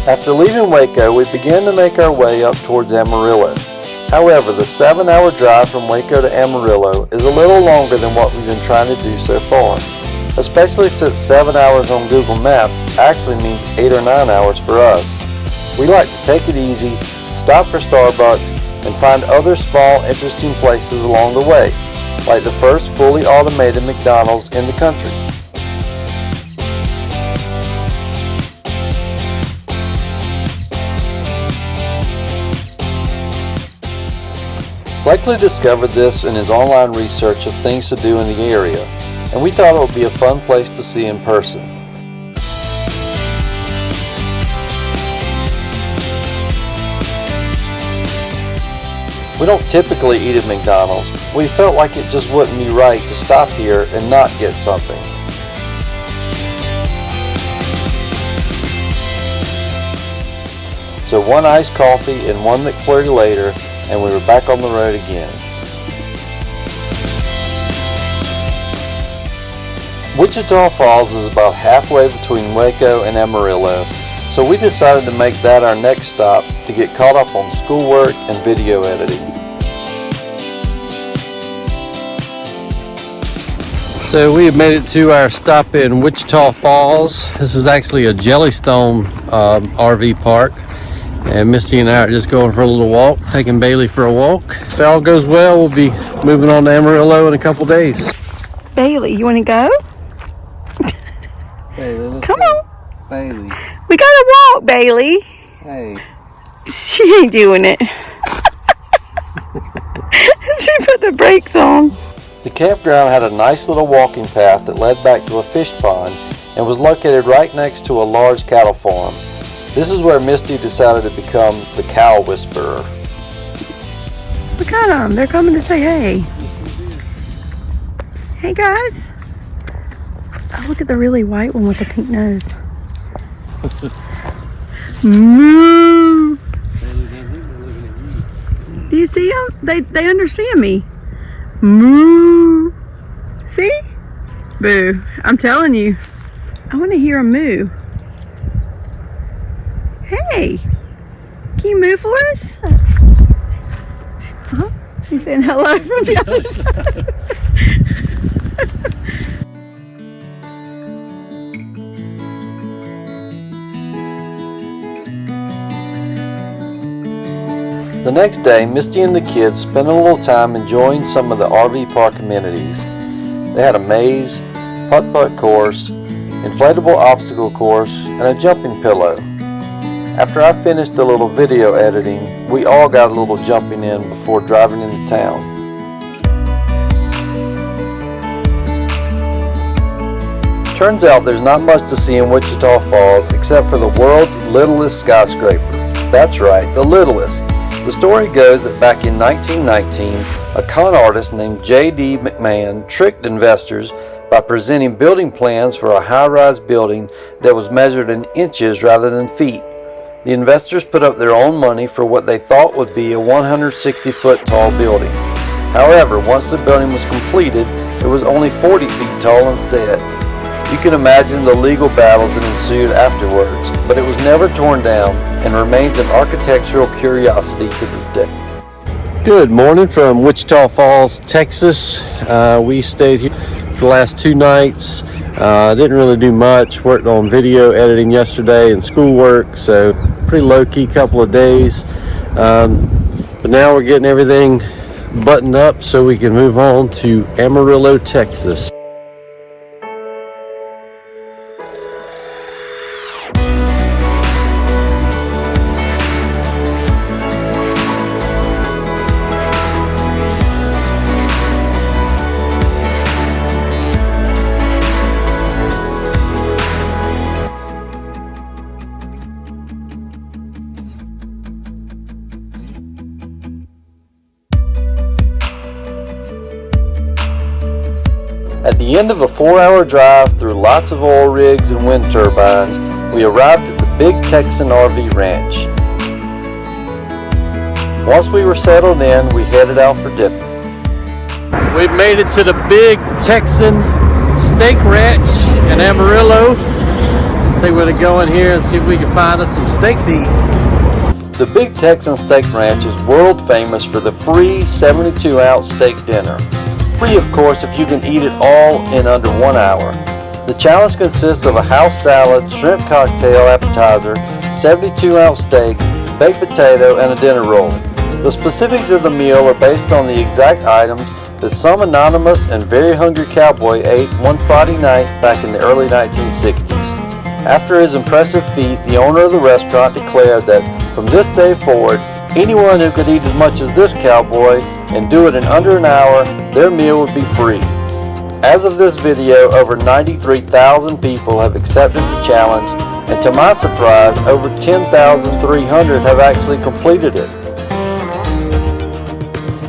After leaving Waco, we began to make our way up towards Amarillo. However, the 7-hour drive from Waco to Amarillo is a little longer than what we've been trying to do so far, especially since 7 hours on Google Maps actually means 8 or 9 hours for us. We like to take it easy, stop for Starbucks, and find other small, interesting places along the way, like the first fully automated McDonald's in the country. Blakely discovered this in his online research of things to do in the area, and we thought it would be a fun place to see in person. We don't typically eat at McDonald's. We felt like it just wouldn't be right to stop here and not get something. So one iced coffee and one McFlurry later, and we were back on the road again. Wichita Falls is about halfway between Waco and Amarillo, so we decided to make that our next stop to get caught up on schoolwork and video editing. So we have made it to our stop in Wichita Falls. This is actually a Jellystone RV park. And Misty and I are just going for a little walk, taking Bailey for a walk. If all goes well, we'll be moving on to Amarillo in a couple days. Bailey, you want to go? Bailey, come on. Bailey. We gotta walk, Bailey. Hey. She ain't doing it. She put the brakes on. The campground had a nice little walking path that led back to a fish pond and was located right next to a large cattle farm. This is where Misty decided to become the cow whisperer. Look at them. They're coming to say hey. Hey, guys. Oh, look at the really white one with the pink nose. Moo. Do you see them? They understand me. Moo. See? Boo. I'm telling you. I want to hear a moo. Hey, can you move for us? Huh? He's saying hello from the other side. The next day, Misty and the kids spent a little time enjoying some of the RV park amenities. They had a maze, putt-putt course, inflatable obstacle course, and a jumping pillow. After I finished a little video editing, we all got a little jumping in before driving into town. Turns out there's not much to see in Wichita Falls except for the world's littlest skyscraper. That's right, the littlest. The story goes that back in 1919, a con artist named J.D. McMahon tricked investors by presenting building plans for a high-rise building that was measured in inches rather than feet. The investors put up their own money for what they thought would be a 160-foot tall building. However, once the building was completed, it was only 40 feet tall instead. You can imagine the legal battles that ensued afterwards, but it was never torn down and remains an architectural curiosity to this day. Good morning from Wichita Falls, Texas. We stayed here for the last 2 nights. Didn't really do much. Worked on video editing yesterday and schoolwork, so pretty low-key couple of days. But now we're getting everything buttoned up so we can move on to Amarillo, Texas. At the end of a 4-hour drive through lots of oil rigs and wind turbines, we arrived at the Big Texan RV Ranch. Once we were settled in, we headed out for dinner. We've made it to the Big Texan Steak Ranch in Amarillo. think we're gonna go in here and see if we can find us some steak to eat. The Big Texan Steak Ranch is world famous for the free 72-ounce steak dinner. Free, of course, if you can eat it all in under 1 hour. The challenge consists of a house salad, shrimp cocktail appetizer, 72-ounce steak, baked potato, and a dinner roll. The specifics of the meal are based on the exact items that some anonymous and very hungry cowboy ate one Friday night back in the early 1960s. After his impressive feat, the owner of the restaurant declared that from this day forward, anyone who could eat as much as this cowboy and do it in under an hour, their meal would be free. As of this video, over 93,000 people have accepted the challenge, and to my surprise, over 10,300 have actually completed it.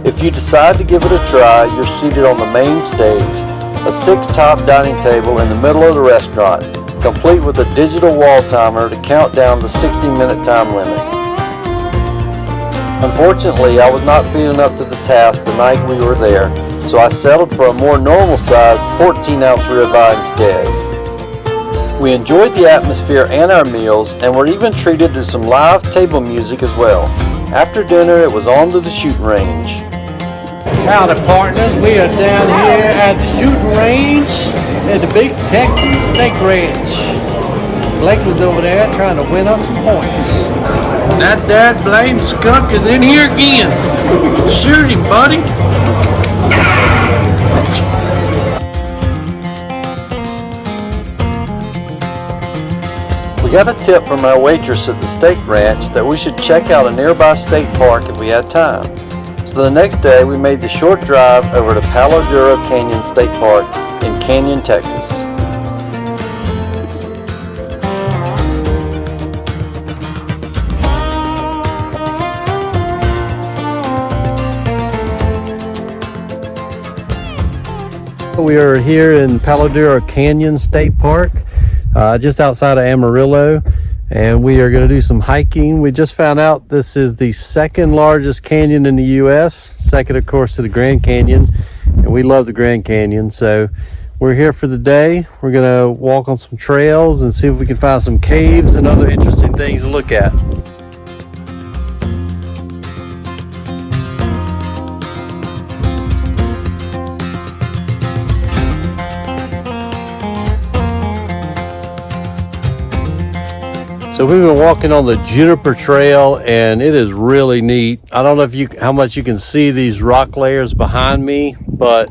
If you decide to give it a try, you're seated on the main stage, a 6-top dining table in the middle of the restaurant, complete with a digital wall timer to count down the 60-minute time limit. Unfortunately, I was not feeling up to the task the night we were there, so I settled for a more normal-sized 14-ounce ribeye instead. We enjoyed the atmosphere and our meals, and were even treated to some live table music as well. After dinner, it was on to the shooting range. Howdy, partners. We are down here at the shooting range at the Big Texan Steak Ranch. Blake was over there trying to win us some points. That blame skunk is in here again. Shoot him, buddy. We got a tip from our waitress at the steak ranch that we should check out a nearby state park if we had time. So the next day we made the short drive over to Palo Duro Canyon State Park in Canyon, Texas. We are here in Palo Duro Canyon State Park, just outside of Amarillo, and we are going to do some hiking. We just found out this is the second largest canyon in the U.S., second of course to the Grand Canyon, and we love the Grand Canyon, so we're here for the day. We're going to walk on some trails and see if we can find some caves and other interesting things to look at. So we've been walking on the Juniper Trail, and it is really neat. I don't know if how much you can see these rock layers behind me, but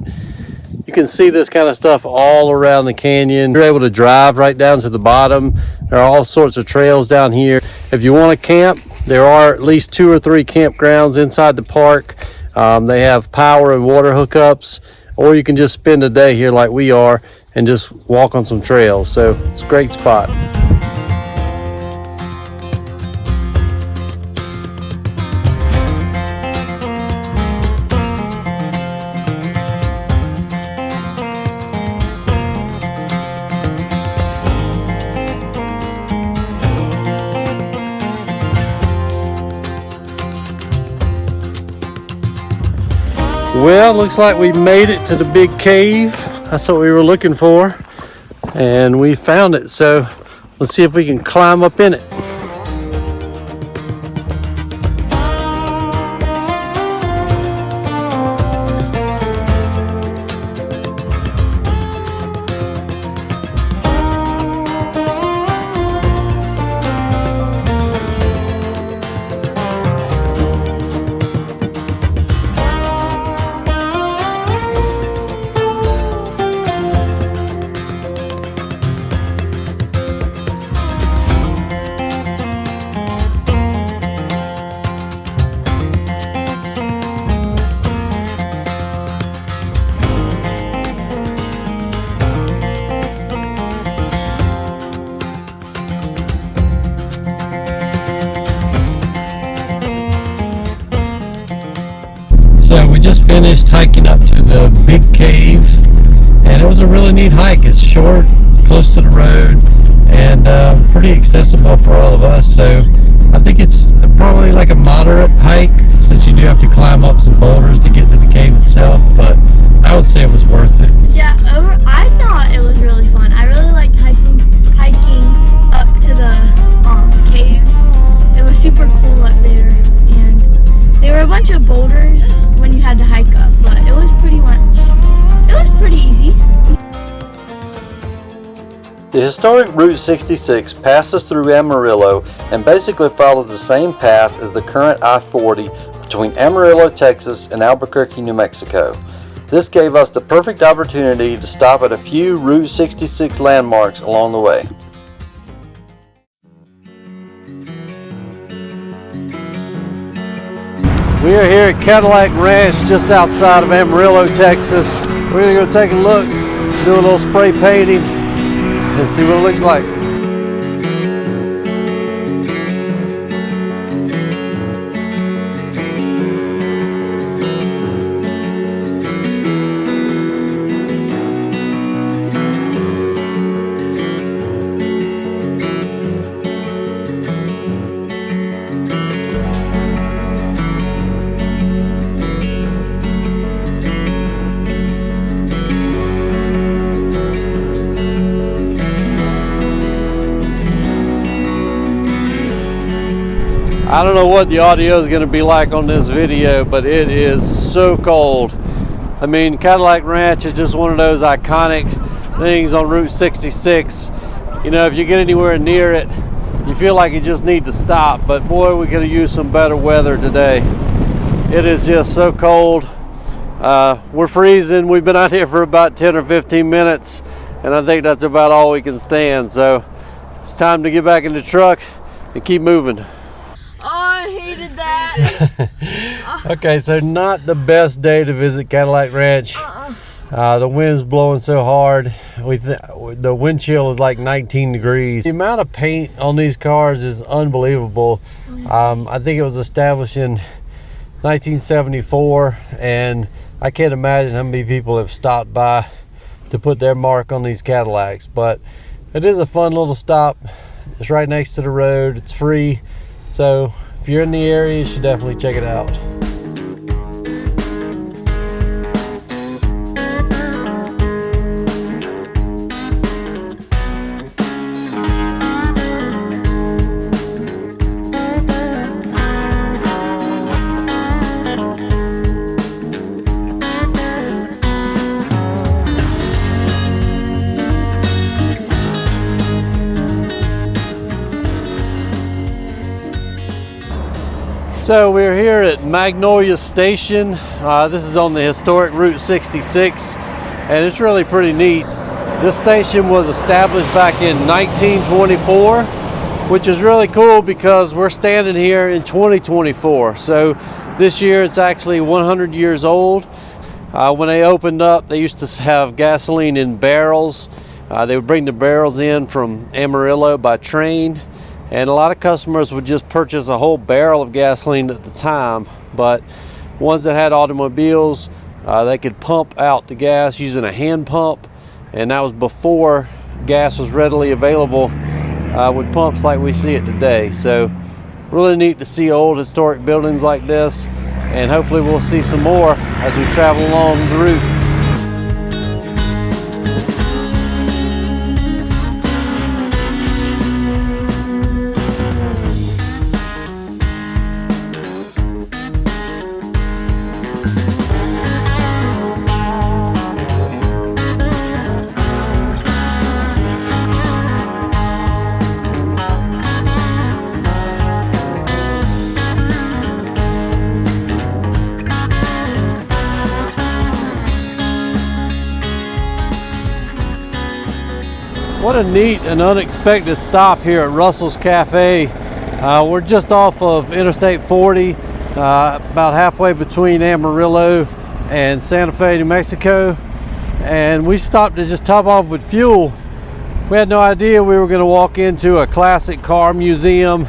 you can see this kind of stuff all around the canyon. You're able to drive right down to the bottom. There are all sorts of trails down here. If you want to camp, there are at least 2 or 3 campgrounds inside the park. They have power and water hookups, or you can just spend a day here like we are and just walk on some trails. So it's a great spot. Well, looks like we made it to the big cave. That's what we were looking for, and we found it. So let's see if we can climb up in it. So we just finished hiking up to the big cave, and it was a really neat hike. It's short, close to the road, and pretty accessible for all of us. So I think it's probably like a moderate hike, since you do have to climb up some boulders to get to the cave itself, but I would say it was worth it. Yeah, I thought it was really fun. I really liked hiking up The historic Route 66 passes through Amarillo and basically follows the same path as the current I-40 between Amarillo, Texas and Albuquerque, New Mexico. This gave us the perfect opportunity to stop at a few Route 66 landmarks along the way. We are here at Cadillac Ranch just outside of Amarillo, Texas. We're going to go take a look, do a little spray painting, and see what it looks like. I don't know what the audio is going to be like on this video, but it is so cold. I mean, Cadillac Ranch is just one of those iconic things on Route 66. You know, if you get anywhere near it, you feel like you just need to stop. But boy, we could have used some better weather today. It is just so cold. We're freezing. We've been out here for about 10 or 15 minutes, and I think that's about all we can stand. So it's time to get back in the truck and keep moving. I hated that. Okay, so not the best day to visit Cadillac Ranch. The wind's blowing so hard. The wind chill is like 19 degrees. The amount of paint on these cars is unbelievable. I think it was established in 1974, and I can't imagine how many people have stopped by to put their mark on these Cadillacs. But it is a fun little stop. It's right next to the road. It's free. So if you're in the area, you should definitely check it out. So we're here at Magnolia Station. This is on the historic Route 66, and it's really pretty neat. This station was established back in 1924, which is really cool because we're standing here in 2024. So this year it's actually 100 years old. When they opened up, they used to have gasoline in barrels. They would bring the barrels in from Amarillo by train. And a lot of customers would just purchase a whole barrel of gasoline at the time. But ones that had automobiles, they could pump out the gas using a hand pump. And that was before gas was readily available with pumps like we see it today. So really neat to see old historic buildings like this. And hopefully we'll see some more as we travel along the route. What a neat and unexpected stop here at Russell's Cafe. We're just off of Interstate 40, about halfway between Amarillo and Santa Fe, New Mexico. And we stopped to just top off with fuel. We had no idea we were going to walk into a classic car museum.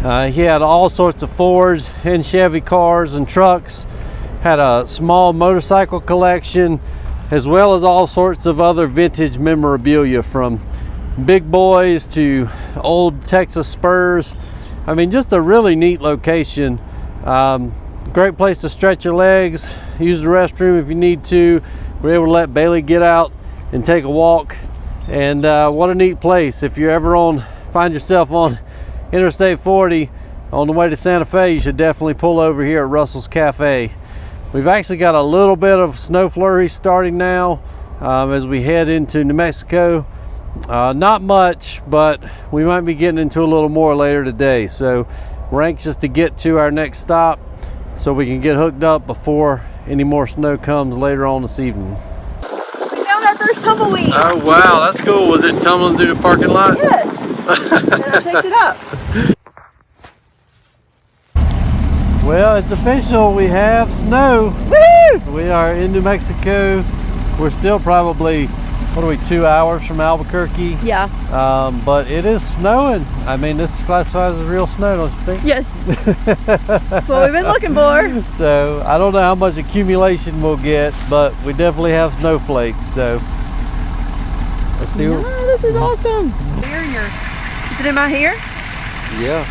He had all sorts of Fords and Chevy cars and trucks. Had a small motorcycle collection, as well as all sorts of other vintage memorabilia, from big boys to old Texas Spurs. I mean, just a really neat location. Great place to stretch your legs, use the restroom if you need to. We're able to let Bailey get out and take a walk. And what a neat place. If you're ever find yourself on Interstate 40 on the way to Santa Fe, you should definitely pull over here at Russell's Cafe. We've actually got a little bit of snow flurries starting now as we head into New Mexico. Not much, but we might be getting into a little more later today. So we're anxious to get to our next stop so we can get hooked up before any more snow comes later on this evening. We found our first tumbleweed. Oh wow, that's cool. Was it tumbling through the parking lot? Yes. And I picked it up. Well, it's official. We have snow. Woo! We are in New Mexico. We're still probably, 2 hours from Albuquerque? Yeah. But it is snowing. I mean, this classifies as real snow, don't you think? Yes. That's what we've been looking for. So I don't know how much accumulation we'll get, but we definitely have snowflakes. So let's see. Yeah, this is awesome. Is it in my hair? Yeah.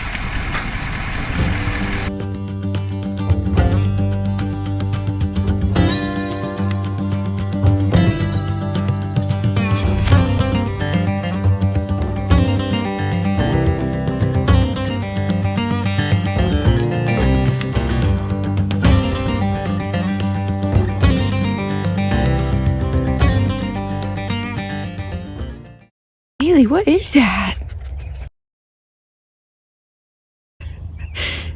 Haley, what is that?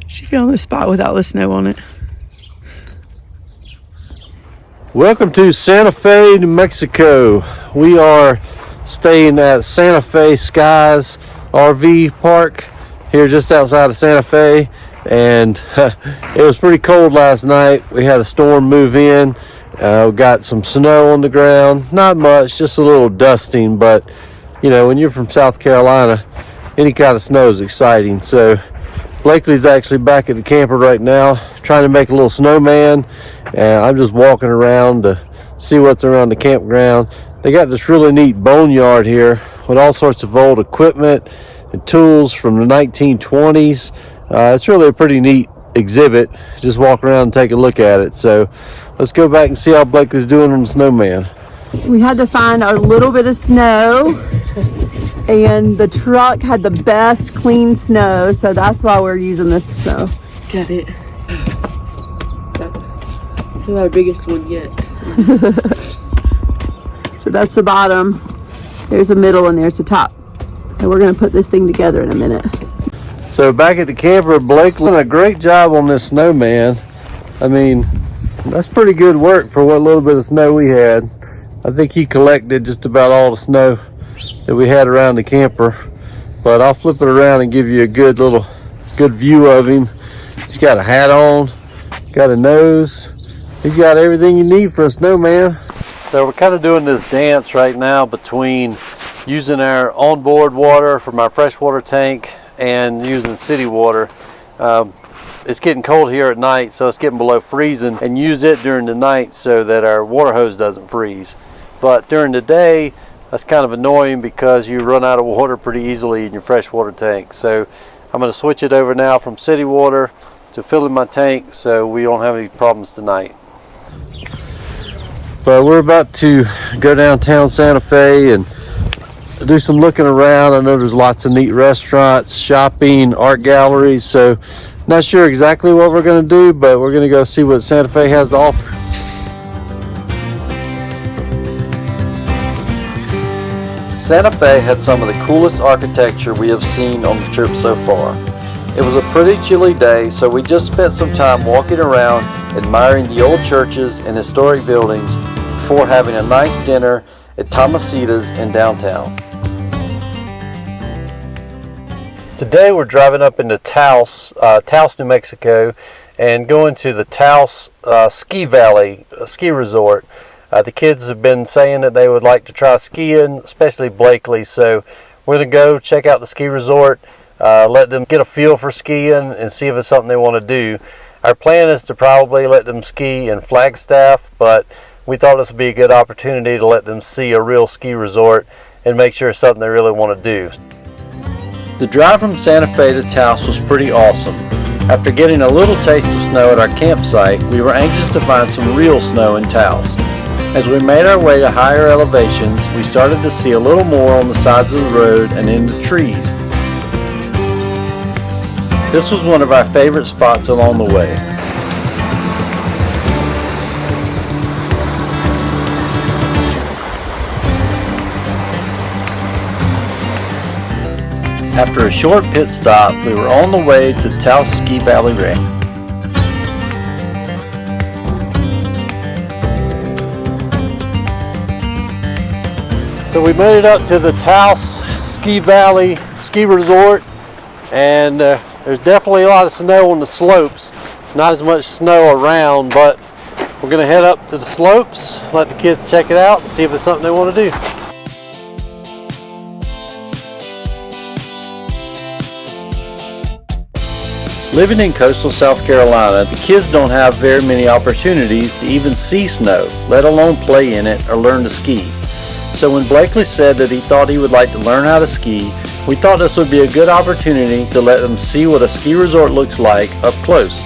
She found the spot without the snow on it. Welcome to Santa Fe, New Mexico. We are staying at Santa Fe Skies RV Park here just outside of Santa Fe, and it was pretty cold last night. We had a storm move in. We got some snow on the ground, not much, just a little dusting, but you know, when you're from South Carolina, any kind of snow is exciting. So Blakely's actually back at the camper right now, trying to make a little snowman, and I'm just walking around to see what's around the campground. They got this really neat boneyard here with all sorts of old equipment and tools from the 1920s. It's really a pretty neat exhibit. Just walk around and take a look at it. So let's go back and see how Blakely's doing on the snowman. We had to find a little bit of snow, and the truck had the best clean snow, so that's why we're using this snow. Got it. That's our biggest one yet. So that's the bottom. There's the middle and there's the top. So we're gonna put this thing together in a minute. So back at the camper, Blakely did a great job on this snowman. I mean, that's pretty good work for what little bit of snow we had. I think he collected just about all the snow that we had around the camper, but I'll flip it around and give you a good view of him. He's got a hat on, got a nose. He's got everything you need for a snowman. So we're kind of doing this dance right now between using our onboard water from our freshwater tank and using city water. It's getting cold here at night, so it's getting below freezing, and use it during the night so that our water hose doesn't freeze. But during the day, that's kind of annoying because you run out of water pretty easily in your freshwater tank. So I'm going to switch it over now from city water to filling my tank so we don't have any problems tonight. But we're about to go downtown Santa Fe and do some looking around. I know there's lots of neat restaurants, shopping, art galleries, so not sure exactly what we're going to do, but we're going to go see what Santa Fe has to offer. Santa Fe had some of the coolest architecture we have seen on the trip so far. It was a pretty chilly day, so we just spent some time walking around admiring the old churches and historic buildings before having a nice dinner at Tomasita's in downtown. Today we're driving up into Taos, New Mexico, and going to the Taos Ski Valley ski resort. The kids have been saying that they would like to try skiing, especially Blakely, so we're going to go check out the ski resort, let them get a feel for skiing and see if it's something they want to do. Our plan is to probably let them ski in Flagstaff, but we thought this would be a good opportunity to let them see a real ski resort and make sure it's something they really want to do. The drive from Santa Fe to Taos was pretty awesome. After getting a little taste of snow at our campsite, we were anxious to find some real snow in Taos. As we made our way to higher elevations, we started to see a little more on the sides of the road and in the trees. This was one of our favorite spots along the way. After a short pit stop, we were on the way to Taos Ski Valley Ranch. So we made it up to the Taos Ski Valley Ski Resort, and there's definitely a lot of snow on the slopes. Not as much snow around, but we're gonna head up to the slopes, let the kids check it out and see if it's something they want to do. Living in coastal South Carolina, the kids don't have very many opportunities to even see snow, let alone play in it or learn to ski. So when Blakely said that he thought he would like to learn how to ski, we thought this would be a good opportunity to let them see what a ski resort looks like up close.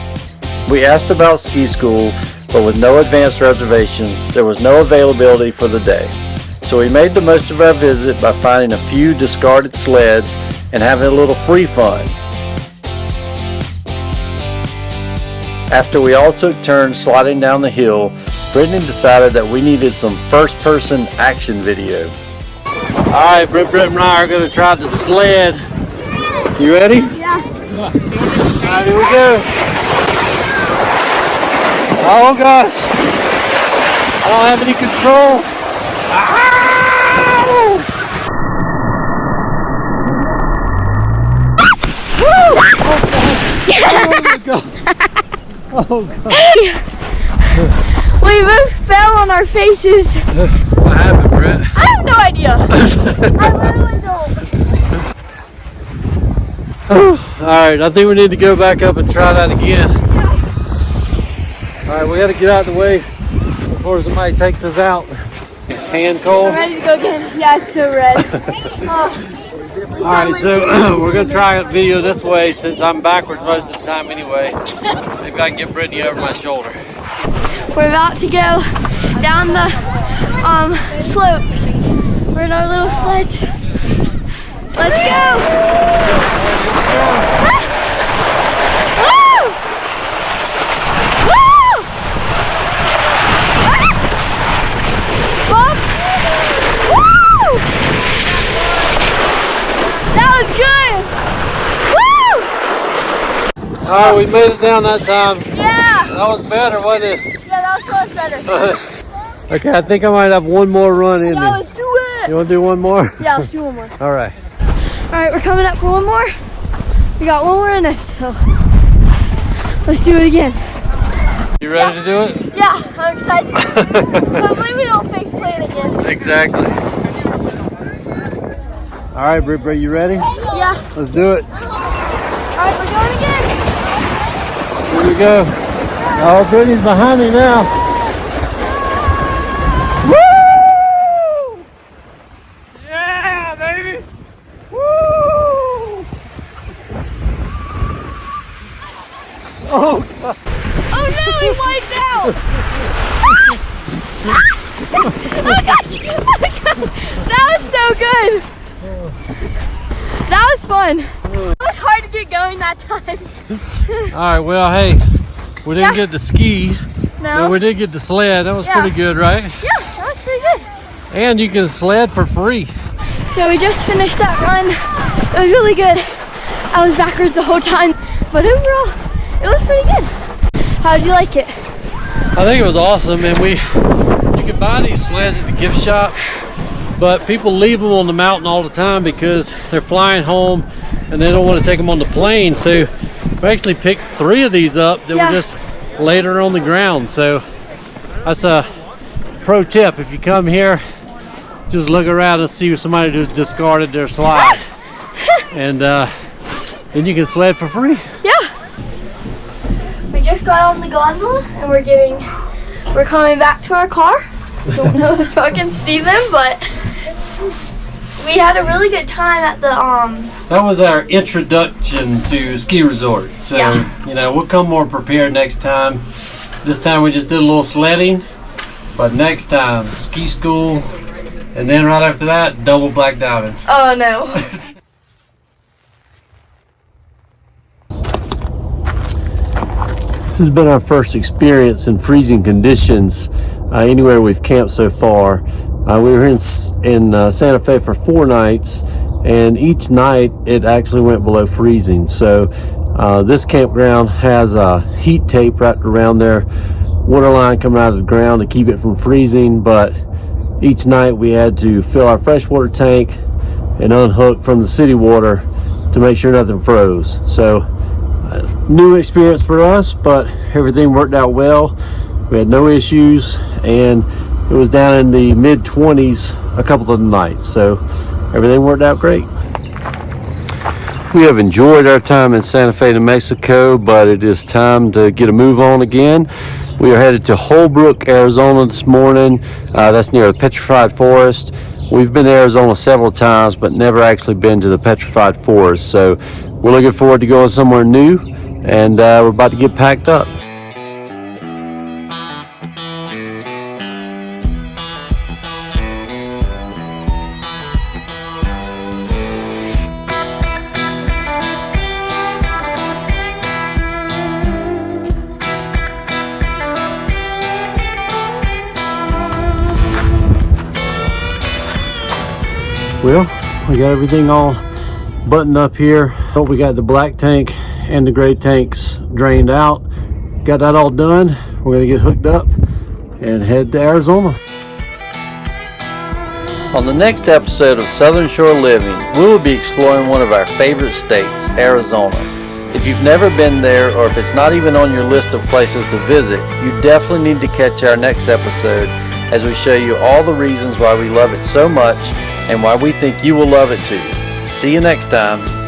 We asked about ski school, but with no advance reservations, there was no availability for the day. So we made the most of our visit by finding a few discarded sleds and having a little free fun. After we all took turns sliding down the hill, Brittany decided that we needed some first-person action video. All right, Britt and I are gonna try the sled. You ready? Yeah. All right, here we go. Oh gosh, I don't have any control. Oh my God. Oh God. We both fell on our faces. What happened, Brett? I have no idea. I literally don't. Alright, I think we need to go back up and try that again. Alright, we gotta get out of the way before somebody takes us out. Hand cold? I'm ready to go again. Yeah, it's so red. Alright, so we're gonna try a video this way since I'm backwards most of the time anyway. Maybe I can get Brittany over my shoulder. We're about to go down the slopes. We're in our little sleds. Let's go! Woo! Woo! Bump! Woo! That was good! Woo! Alright, we made it down that time. Yeah! That was better, wasn't it? Yeah, that was so much better. Okay, I think I might have one more run in Yeah, there. let's do it! You wanna do one more? Yeah, let's do one more. Alright. Alright, we're coming up for one more. We got one more in us, so let's do it again. You ready to do it? Yeah, I'm excited. Hopefully we don't face plant again. Exactly. Alright, Britt, you ready? Yeah. Let's do it. Alright, we're going again. Here we go. Oh, Brittany's behind me now. Woo! Yeah, baby! Woo! Oh, God. Oh no, he wiped out! Oh gosh! Oh God. That was so good! That was fun. It was hard to get going that time. Alright, well, hey, we didn't get to ski, No? but we did get to sled. That was Yeah. pretty good, right? Yeah, that was pretty good. And you can sled for free. So we just finished that run. It was really good. I was backwards the whole time, but overall, it was pretty good. How did you like it? I think it was awesome, and you can buy these sleds at the gift shop, but people leave them on the mountain all the time because they're flying home and they don't want to take them on the plane. So we actually picked 3 of these up that Yeah. were just later on the ground. So that's a pro tip. If you come here, just look around and see if somebody just discarded their slide, and then you can sled for free. Yeah. We just got on the gondola and we're coming back to our car. Don't know if I can see them, but we had a really good time at the That was our introduction to ski resort. So, Yeah. you know, we'll come more prepared next time. This time we just did a little sledding, but next time, ski school, and then right after that, double black diamonds. oh no. This has been our first experience in freezing conditions anywhere we've camped so far. We were in Santa Fe for 4 nights, and each night it actually went below freezing. So this campground has a heat tape wrapped around their water line coming out of the ground to keep it from freezing, but each night we had to fill our freshwater tank and unhook from the city water to make sure nothing froze. So new experience for us, but everything worked out well. We had no issues, and it was down in the mid-20s a couple of nights, so everything worked out great. We have enjoyed our time in Santa Fe, New Mexico, but it is time to get a move on again. We are headed to Holbrook, Arizona this morning. That's near the Petrified Forest. We've been to Arizona several times, but never actually been to the Petrified Forest. So we're looking forward to going somewhere new, and we're about to get packed up. Well, we got everything all buttoned up here. We got the black tank and the gray tanks drained out. Got that all done. We're gonna get hooked up and head to Arizona. On the next episode of Southern Shore Living, we will be exploring one of our favorite states, Arizona. If you've never been there, or if it's not even on your list of places to visit, you definitely need to catch our next episode as we show you all the reasons why we love it so much and why we think you will love it too. See you next time.